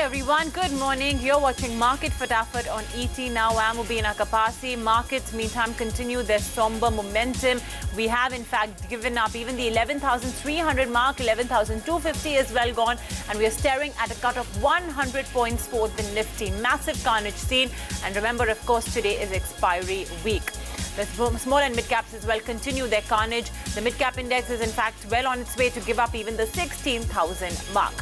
everyone, good morning. You're watching Market Fatafat on ET Now. I'm Mubina Kapasi. Markets, meantime, continue their somber momentum. We have, in fact, given up even the 11,300 mark, 11,250 is well gone. And we are staring at a cut of 100 points for the Nifty. Massive carnage seen. And remember, of course, today is expiry week. The small and mid-caps as well continue their carnage. The mid-cap index is, in fact, well on its way to give up even the 16,000 mark.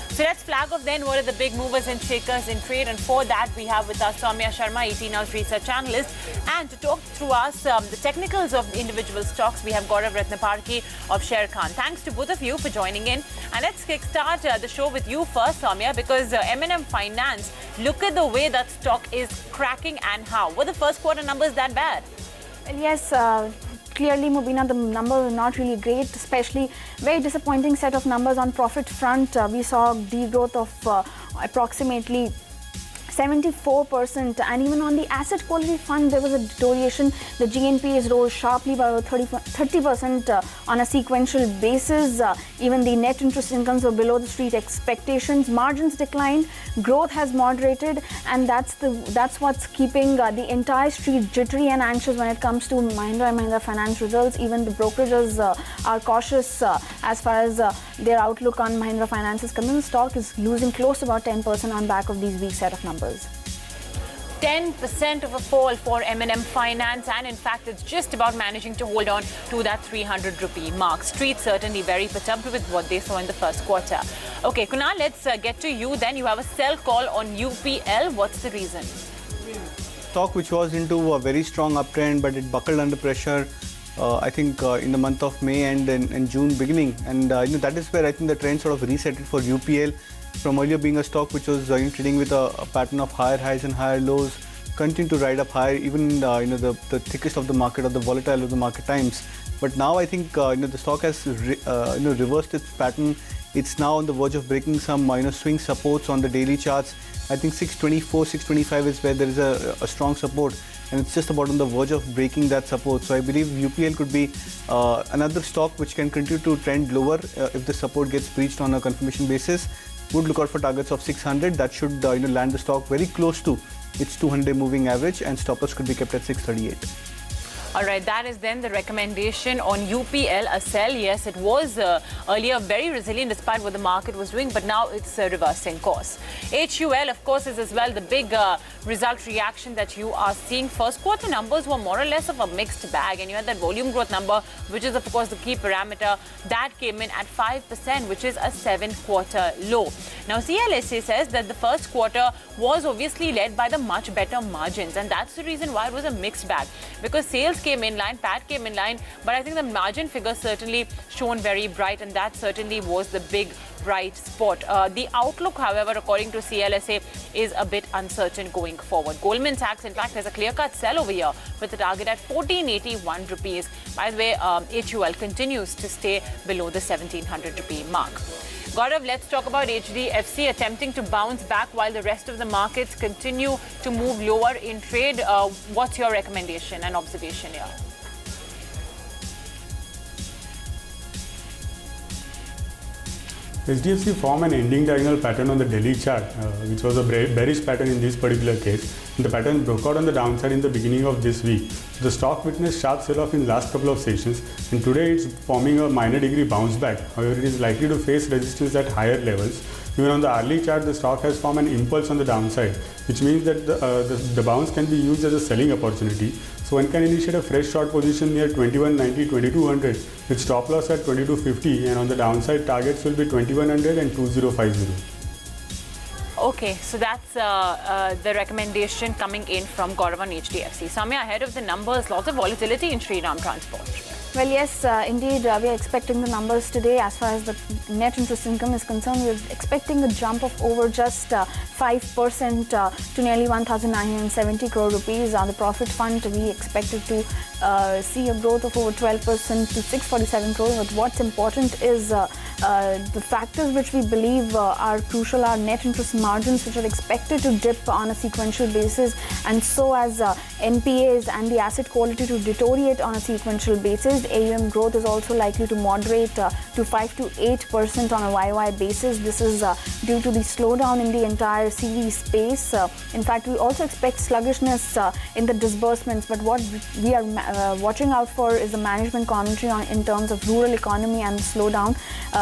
So let's flag off then what are the big movers and shakers in trade, and for that we have with us Soumya Sharma, ET Now's research analyst, and to talk through us the technicals of the individual stocks we have Gaurav Ratnaparki of Sharekhan. Thanks to both of you for joining in, and let's kickstart the show with you first, Soumya, because M&M Finance, look at the way that stock is cracking and how. Were the first quarter numbers that bad? Well, yes, clearly, Mubina, the numbers are not really great, especially very disappointing set of numbers on profit front. We saw degrowth of approximately 74%, and even on the asset quality front there was a deterioration. The GNPA rose sharply by about 30% on a sequential basis. Even the net interest incomes were below the street expectations. Margins declined, growth has moderated, and that's what's keeping the entire street jittery and anxious when it comes to Mahindra & Mahindra Finance results. Even the brokerages are cautious as far as their outlook on Mahindra Finance is concerned. The stock is losing close to about 10% on back of these weak set of numbers. 10% of a fall for M&M Finance, and in fact it's just about managing to hold on to that 300 rupee mark. Street certainly very perturbed with what they saw in the first quarter. Okay, Kunal, let's get to you then. You have a sell call on UPL. What's the reason? Stock which was into a very strong uptrend, but it buckled under pressure I think in the month of May and in June beginning, and that is where I think the trend sort of reset for UPL. From earlier being a stock which was trading with a pattern of higher highs and higher lows, continued to ride up higher, even the thickest of the market or the volatile of the market times. But now I think the stock has reversed its pattern. It's now on the verge of breaking some swing supports on the daily charts. I think 624, 625 is where there is a strong support, and it's just about on the verge of breaking that support. So I believe UPL could be another stock which can continue to trend lower if the support gets breached on a confirmation basis. Would look out for targets of 600. That should land the stock very close to its 200-day moving average, and stop loss could be kept at 638. All right, that is then the recommendation on UPL, a sell. Yes, it was earlier very resilient despite what the market was doing, but now it's reversing course. HUL, of course, is as well the big result reaction that you are seeing. First quarter numbers were more or less of a mixed bag, and you had that volume growth number, which is, of course, the key parameter. That came in at 5%, which is a 7-quarter low. Now, CLSA says that the first quarter was obviously led by the much better margins, and that's the reason why it was a mixed bag, because sales came in line, PAT came in line, but I think the margin figures certainly shone very bright, and that certainly was the big bright spot. The outlook, however, according to CLSA, is a bit uncertain going forward. Goldman Sachs, in fact, has a clear-cut sell over here with a target at 1481 rupees. By the way, HUL continues to stay below the 1700 rupee mark. Gaurav, let's talk about HDFC attempting to bounce back while the rest of the markets continue to move lower in trade. What's your recommendation and observation here? HDFC formed an ending diagonal pattern on the daily chart, which was a bearish pattern in this particular case. And the pattern broke out on the downside in the beginning of this week. So the stock witnessed sharp sell-off in last couple of sessions, and today it's forming a minor degree bounce back. However, it is likely to face resistance at higher levels. Even on the hourly chart, the stock has formed an impulse on the downside, which means that the bounce can be used as a selling opportunity. So one can initiate a fresh short position near 2190, 2200 with stop loss at 2250, and on the downside targets will be 2100 and 2050. Okay, so that's the recommendation coming in from Gaurav on HDFC. Soumya, ahead of the numbers, lots of volatility in Shriram Transport. Well, yes, indeed, we are expecting the numbers today. As far as the net interest income is concerned, we are expecting a jump of over just 5% to nearly 1,970 crore rupees. On the profit front, we expected to see a growth of over 12% to 647 crore. But what's important is The factors which we believe are crucial are net interest margins, which are expected to dip on a sequential basis, and so as NPAs and the asset quality to deteriorate on a sequential basis. AUM growth is also likely to moderate to 5 to 8% on a YY basis. This is due to the slowdown in the entire CV space. In fact, we also expect sluggishness in the disbursements, but what we are watching out for is the management commentary in terms of rural economy and slowdown.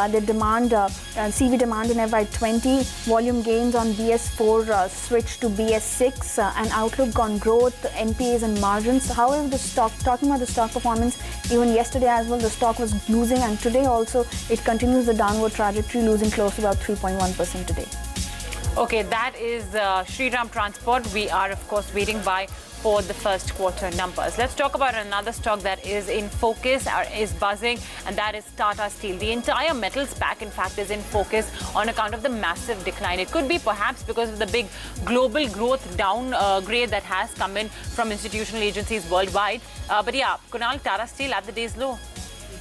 The demand, CV demand in FY20, volume gains on BS4 switch to BS6, and outlook on growth, NPAs and margins. However, the stock, talking about the stock performance, even yesterday as well, the stock was losing, and today also it continues the downward trajectory, losing close to about 3.1% today. Okay, that is Shriram Transport. We are, of course, waiting by for the first quarter numbers. Let's talk about another stock that is in focus or is buzzing, and that is Tata Steel. The entire metals pack, in fact, is in focus on account of the massive decline. It could be perhaps because of the big global growth downgrade that has come in from institutional agencies worldwide. But yeah, Kunal, Tata Steel at the day's low.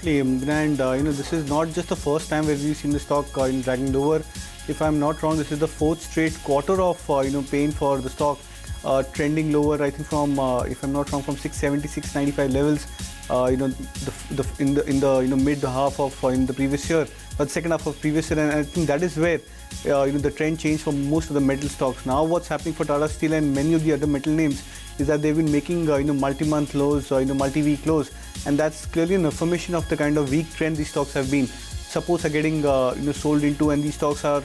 And this is not just the first time where we've seen the stock dragging lower. If I'm not wrong, this is the fourth straight quarter of pain for the stock, trending lower. I think from if I'm not wrong, from 670, 695 levels. In the mid half of in the previous year, or the second half of previous year, and I think that is where the trend changed for most of the metal stocks. Now, what's happening for Tata Steel and many of the other metal names is that they've been making multi-month lows, multi-week lows, and that's clearly an affirmation of the kind of weak trend these stocks have been. Supports are getting sold into, and these stocks are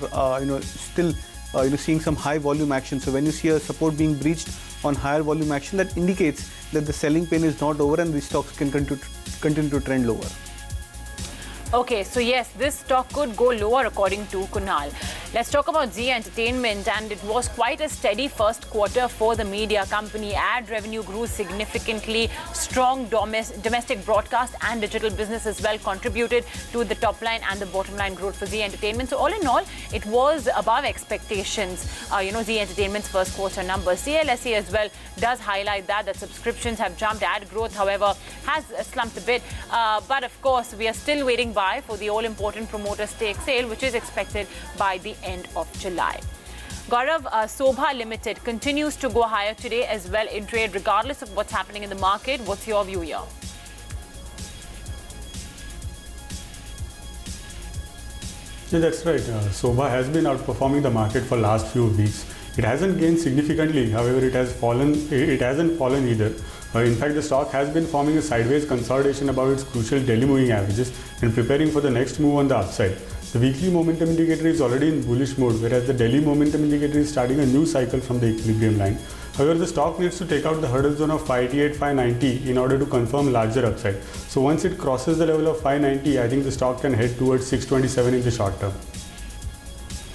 still seeing some high volume action. So when you see a support being breached on higher volume action, that indicates that the selling pain is not over and these stocks can continue to trend lower. Okay, so yes, this stock could go lower according to Kunal. Let's talk about Zee Entertainment, and it was quite a steady first quarter for the media company. Ad revenue grew significantly. Strong domestic broadcast and digital business as well contributed to the top line and the bottom line growth for Zee Entertainment. So all in all, it was above expectations. Zee Entertainment's first quarter numbers. CLSA as well does highlight that subscriptions have jumped. Ad growth, however, has slumped a bit. But of course, we are still waiting for the all-important promoter stake sale, which is expected by the end of July. Gaurav, Sobha Limited continues to go higher today as well in trade, regardless of what's happening in the market. What's your view here? Yeah, that's right. Sobha has been outperforming the market for last few weeks. It hasn't gained significantly, however, it hasn't fallen either. In fact, the stock has been forming a sideways consolidation above its crucial daily moving averages and preparing for the next move on the upside. The weekly momentum indicator is already in bullish mode, whereas the daily momentum indicator is starting a new cycle from the equilibrium line. However, the stock needs to take out the hurdle zone of 588, 590 in order to confirm larger upside. So once it crosses the level of 590, I think the stock can head towards 627 in the short term.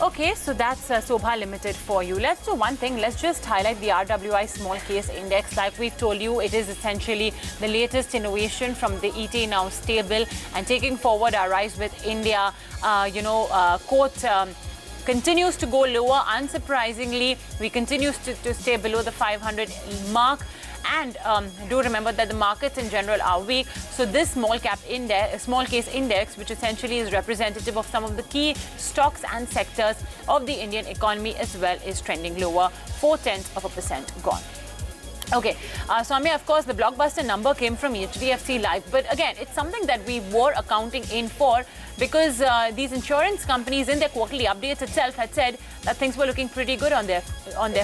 Okay, so that's Sobha Limited for you. Let's do one thing. Let's just highlight the RWI Small Case Index. Like we've told you, it is essentially the latest innovation from the ET Now stable, and taking forward our Rise with India, quote, continues to go lower. Unsurprisingly, we continue to stay below the 500 mark. And do remember that the markets in general are weak. So this small case index, which essentially is representative of some of the key stocks and sectors of the Indian economy as well, is trending lower, 0.4% gone. Okay, Soumya, of course, the blockbuster number came from HDFC Life. But again, it's something that we were accounting in for because these insurance companies in their quarterly updates itself had said that things were looking pretty good on their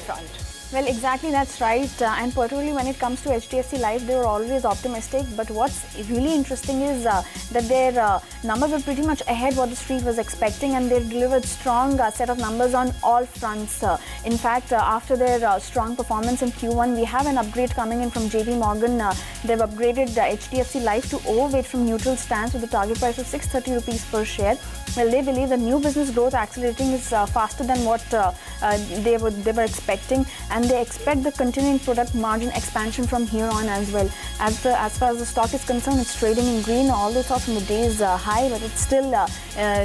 front. Well, exactly, that's right. And particularly when it comes to HDFC Life, they were always optimistic. But what's really interesting is that their numbers were pretty much ahead what the street was expecting, and they delivered strong set of numbers on all fronts. In fact, after their strong performance in Q1, we have an upgrade coming in from JP Morgan. They've upgraded HDFC Life to overweight from neutral stance with a target price of 630 rupees per share. Well, they believe the new business growth accelerating is faster than what they were expecting, and they expect the continuing product margin expansion from here on as well. As far as the stock is concerned, it's trading in green, although it's off from the day's high, but it's still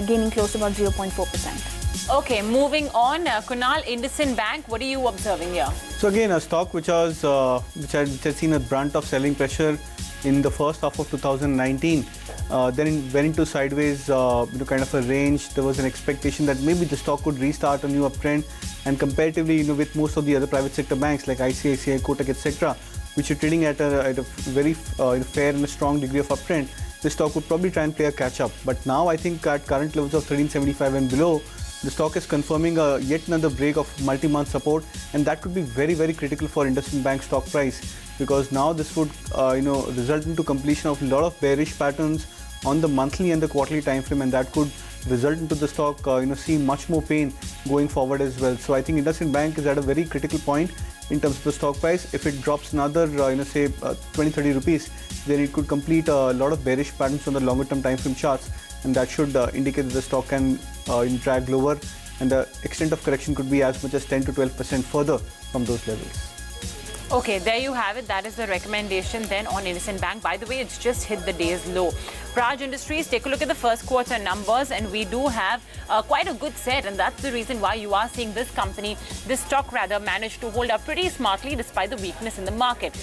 gaining close to about 0.4%. Okay, moving on. Kunal, IndusInd Bank, what are you observing here? So again, a stock which had seen a brunt of selling pressure in the first half of 2019. Then it went into sideways, kind of a range. There was an expectation that maybe the stock could restart a new uptrend, and comparatively, with most of the other private sector banks like ICICI, Kotak, etc., which are trading at a very fair and a strong degree of uptrend, the stock would probably try and play a catch-up. But now I think at current levels of 1375 and below, the stock is confirming yet another break of multi-month support, and that could be very, very critical for IndusInd Bank stock price, because now this would result into completion of a lot of bearish patterns on the monthly and the quarterly time frame, and that could result into the stock seeing much more pain going forward as well. So I think IndusInd Bank is at a very critical point in terms of the stock price. If it drops another say 20-30 rupees, then it could complete a lot of bearish patterns on the longer term time frame charts, and that should indicate that the stock can drag lower, and the extent of correction could be as much as 10 to 12% further from those levels. Okay, there you have it. That is the recommendation then on IndusInd Bank. By the way, it's just hit the day's low. Praj Industries, take a look at the first quarter numbers, and we do have quite a good set, and that's the reason why you are seeing this company, this stock rather, manage to hold up pretty smartly despite the weakness in the market.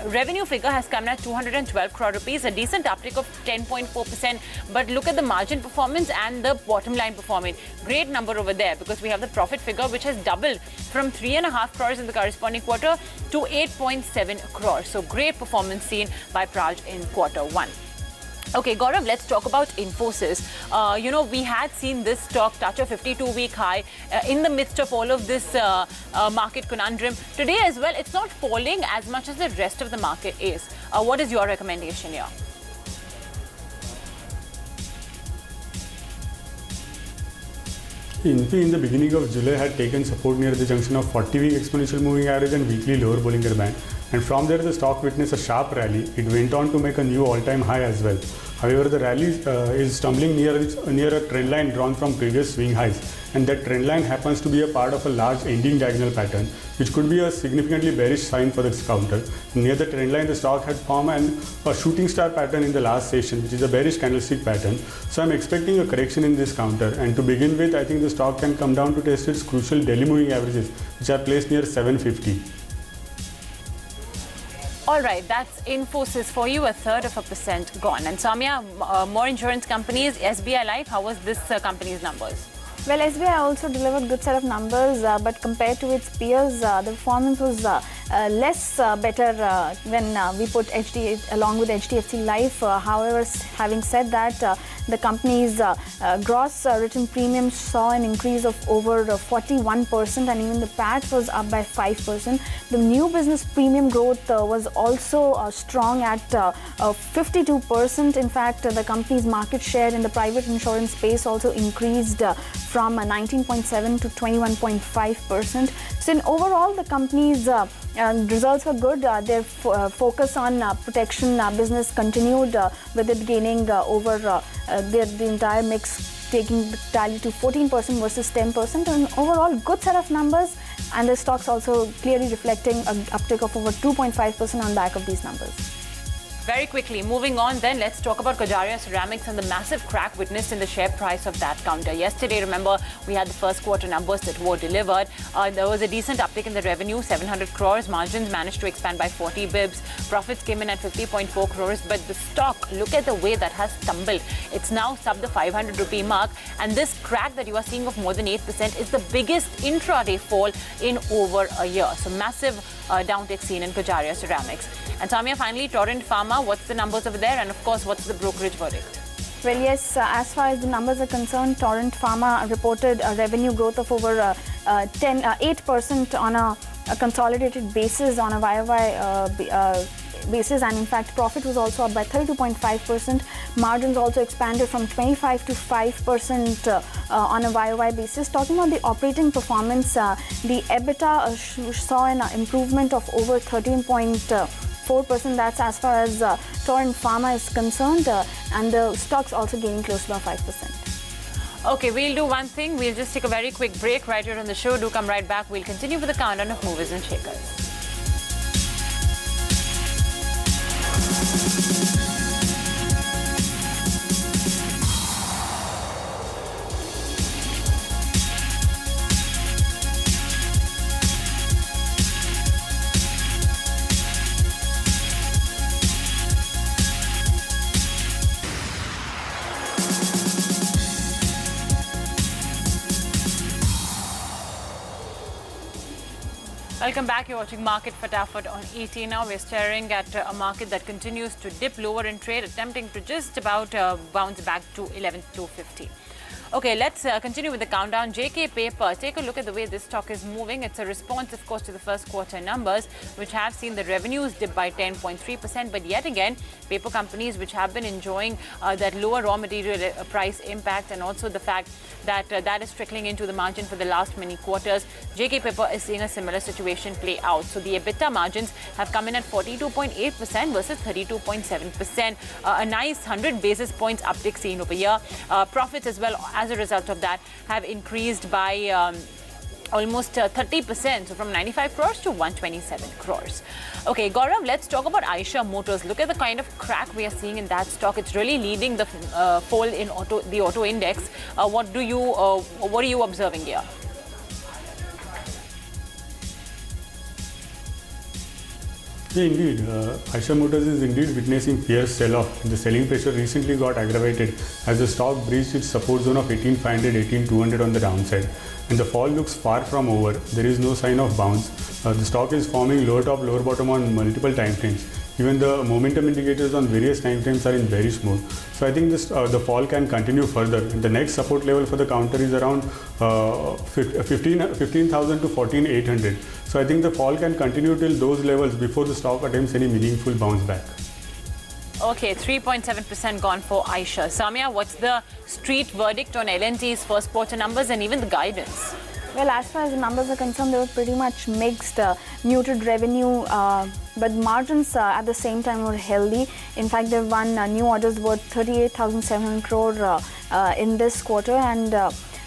Revenue figure has come at 212 crore rupees, a decent uptick of 10.4%. But look at the margin performance and the bottom line performance. Great number over there, because we have the profit figure which has doubled from 3.5 crores in the corresponding quarter to 8.7 crores. So great performance seen by Praj in quarter one. Okay, Gaurav, let's talk about Infosys. We had seen this stock touch a 52-week high in the midst of all of this market conundrum. Today as well, it's not falling as much as the rest of the market is. What is your recommendation here? Infy in the beginning of July had taken support near the junction of 40-week exponential moving average and weekly lower Bollinger Band, and from there the stock witnessed a sharp rally. It went on to make a new all-time high as well. However, the rally is stumbling near a trend line drawn from previous swing highs, and that trend line happens to be a part of a large ending diagonal pattern, which could be a significantly bearish sign for this counter. Near the trend line, the stock had formed a shooting star pattern in the last session, which is a bearish candlestick pattern. So I'm expecting a correction in this counter, and to begin with, I think the stock can come down to test its crucial daily moving averages, which are placed near 750. All right, that's Infosys for you, 1/3% gone. And Soumya, more insurance companies, SBI Life, how was this company's numbers? Well, SBI also delivered good set of numbers, but compared to its peers, the performance was less better when we put along with HDFC Life. However, having said that, the company's gross written premiums saw an increase of over 41%, and even the PAT was up by 5%. The new business premium growth was also strong at 52%. In fact, the company's market share in the private insurance space also increased from 19.7 to 21.5%. So in overall, the company's results were good. Their focus on protection business continued, with it gaining over the entire mix, taking the tally to 14% versus 10%. And overall, good set of numbers, and the stocks also clearly reflecting an uptick of over 2.5% on back of these numbers. Very quickly, moving on then, let's talk about Kajaria Ceramics and the massive crack witnessed in the share price of that counter. Yesterday, remember, we had the first quarter numbers that were delivered. There was a decent uptick in the revenue, 700 crores. Margins managed to expand by 40 bips. Profits came in at 50.4 crores. But the stock, look at the way that has tumbled. It's now sub the 500 rupee mark. And this crack that you are seeing of more than 8% is the biggest intraday fall in over a year. So massive downtick seen in Kajaria Ceramics. And Soumya, finally, Torrent Pharma, what's the numbers over there? And of course, what's the brokerage verdict? Well, yes, as far as the numbers are concerned, Torrent Pharma reported a revenue growth of over 8% on a consolidated basis on a YOY basis, and in fact profit was also up by 32.5%. Margins also expanded from 25 to 5% on a YOY basis. Talking about the operating performance, the EBITDA saw an improvement of over 13.4%. That's as far as Torrent Pharma is concerned, and the stocks also gaining close to about 5%. Okay, we'll do one thing. We'll just take a very quick break right here on the show. Do come right back. We'll continue with the countdown of movers and shakers. Welcome back. You're watching Market Fatafat on ET. Now we're staring at a market that continues to dip lower in trade, attempting to just about bounce back to 11,250. Okay, let's continue with the countdown. JK Paper, take a look at the way this stock is moving. It's a response, of course, to the first quarter numbers, which have seen the revenues dip by 10.3%. But yet again, paper companies which have been enjoying that lower raw material price impact, and also the fact that that is trickling into the margin for the last many quarters, JK Paper is seeing a similar situation play out. So the EBITDA margins have come in at 42.8% versus 32.7%. A nice 100 basis points uptick seen over here. Profits as well, as a result of that, have increased by almost 30%, so from 95 crores to 127 crores. Okay, Gaurav, let's talk about Eicher Motors. Look at the kind of crack we are seeing in that stock. It's really leading the fall in the auto index. What are you observing here? Yeah, indeed. Eicher Motors is indeed witnessing fierce sell-off. The selling pressure recently got aggravated as the stock breached its support zone of 18,500, 18,200 on the downside. And the fall looks far from over. There is no sign of bounce. The stock is forming lower top, lower bottom on multiple time frames. Even the momentum indicators on various time frames are in bearish mode. So I think the fall can continue further. And the next support level for the counter is around 15,000 to 14,800. So I think the fall can continue till those levels before the stock attempts any meaningful bounce back. Okay, 3.7% gone for Eicher. Samia, what's the street verdict on L&T's first quarter numbers and even the guidance? Well, as far as the numbers are concerned, they were pretty much mixed, muted revenue, but margins at the same time were healthy. In fact, they've won new orders worth 38,700 crore in this quarter, and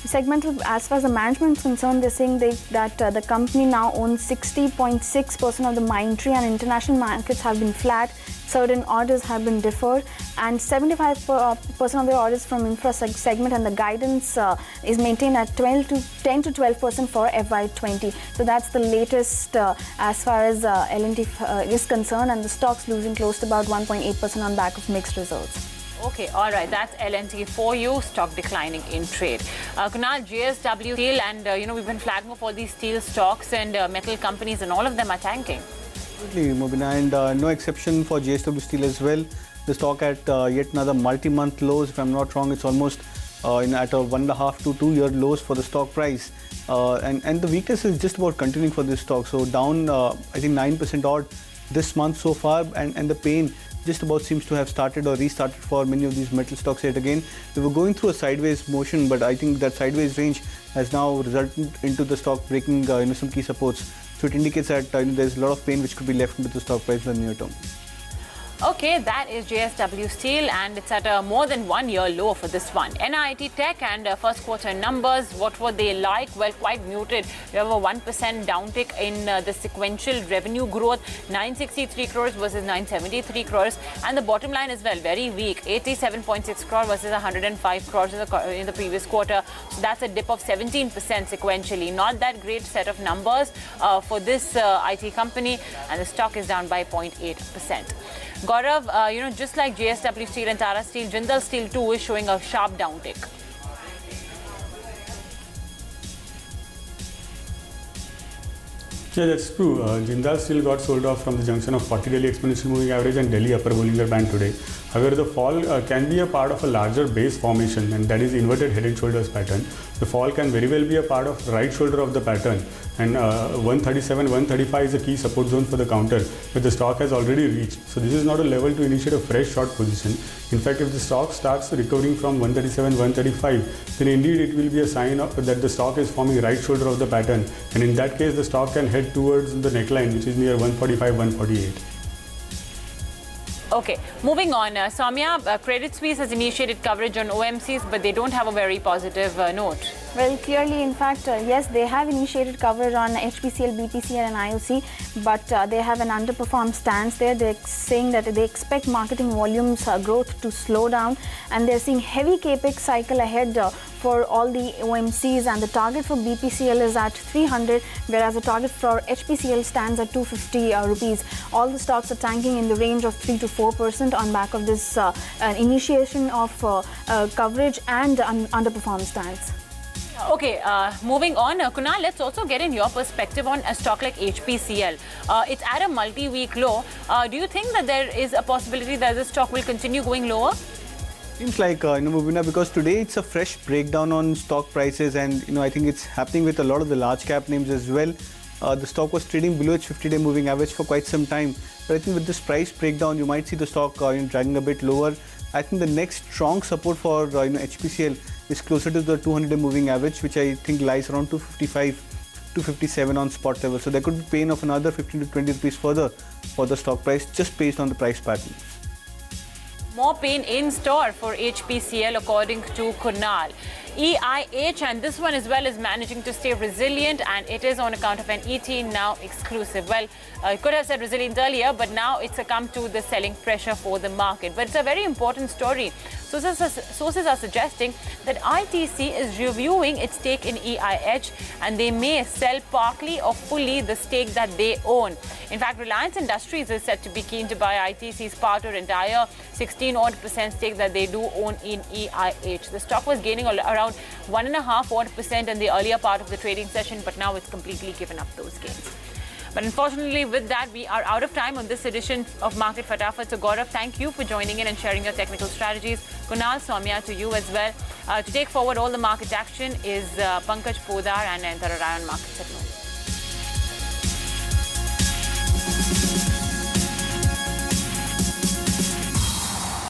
segmental, as far as the management is concerned, they're saying that the company now owns 60.6% of the Mindtree, and international markets have been flat. Certain orders have been deferred, and 75% of the orders from infra segment, and the guidance is maintained at 10 to 12% for FY20. So that's the latest as far as L&T is concerned, and the stock's losing close to about 1.8% on back of mixed results. Okay, all right, that's L&T for you, stock declining in trade. Kunal, JSW Steel, and we've been flagging up all these steel stocks and metal companies, and all of them are tanking. Absolutely, Mobina, and no exception for JSW Steel as well. The stock at yet another multi-month lows. If I'm not wrong, it's almost at a 1.5 to 2 year lows for the stock price. And the weakness is just about continuing for this stock. So down, I think 9% odd this month so far, and the pain just about seems to have started or restarted for many of these metal stocks yet again. We were going through a sideways motion, but I think that sideways range has now resulted into the stock breaking some key supports. So it indicates that there's a lot of pain which could be left into the stock price in the near term. Okay, that is JSW Steel, and it's at a more than 1 year low for this one. NIIT Tech and first quarter numbers, what were they like? Well, quite muted. We have a 1% downtick in the sequential revenue growth, 963 crores versus 973 crores. And the bottom line as well, very weak, 87.6 crore versus 105 crores in the previous quarter. So that's a dip of 17% sequentially. Not that great set of numbers for this IT company, and the stock is down by 0.8%. Gaurav, just like JSW Steel and Tata Steel, Jindal Steel too is showing a sharp downtick. Yeah, that's true. Jindal Steel got sold off from the junction of 40 daily exponential moving average and Delhi upper Bollinger Band today. However, the fall can be a part of a larger base formation, and that is inverted head and shoulders pattern. The fall can very well be a part of right shoulder of the pattern, and 137, 135 is a key support zone for the counter, but the stock has already reached. So this is not a level to initiate a fresh short position. In fact, if the stock starts recovering from 137, 135, then indeed it will be a sign that the stock is forming right shoulder of the pattern, and in that case the stock can head towards the neckline, which is near 145, 148. Okay, moving on. Soumya, Credit Suisse has initiated coverage on OMCs, but they don't have a very positive note. Well, clearly, in fact, yes, they have initiated coverage on HPCL, BPCL and IOC, but they have an underperformed stance there. They're saying that they expect marketing volumes growth to slow down, and they're seeing heavy capex cycle ahead for all the OMCs, and the target for BPCL is at 300, whereas the target for HPCL stands at 250 rupees. All the stocks are tanking in the range of 3 to 4% on back of this initiation of coverage and underperformed stance. Okay, moving on. Kunal, let's also get in your perspective on a stock like HPCL. It's at a multi-week low. Do you think that there is a possibility that the stock will continue going lower? Seems like, Mubina, because today it's a fresh breakdown on stock prices, and I think it's happening with a lot of the large cap names as well. The stock was trading below its 50-day moving average for quite some time, but I think with this price breakdown, you might see the stock dragging a bit lower. I think the next strong support for HPCL is closer to the 200-day moving average, which I think lies around 255, 257 on spot level. So there could be pain of another 15 to 20 rupees further for the stock price, just based on the price pattern. More pain in store for HPCL according to Kunal. EIH, and this one as well, is managing to stay resilient, and it is on account of an ET now exclusive. Well, it could have said resilient earlier, but now it's succumbed to the selling pressure for the market. But it's a very important story. Sources are suggesting that ITC is reviewing its stake in EIH, and they may sell partly or fully the stake that they own. In fact, Reliance Industries is said to be keen to buy ITC's part or entire 16% stake that they do own in EIH. The stock was gaining around 1.5% in the earlier part of the trading session, but now it's completely given up those gains. But unfortunately, with that, we are out of time on this edition of Market Fatafat. So Gaurav, thank you for joining in and sharing your technical strategies. Kunal, Soumya, to you as well. To take forward all the market action is Pankaj Podar and Nayanthara Rai on Markets at Noon.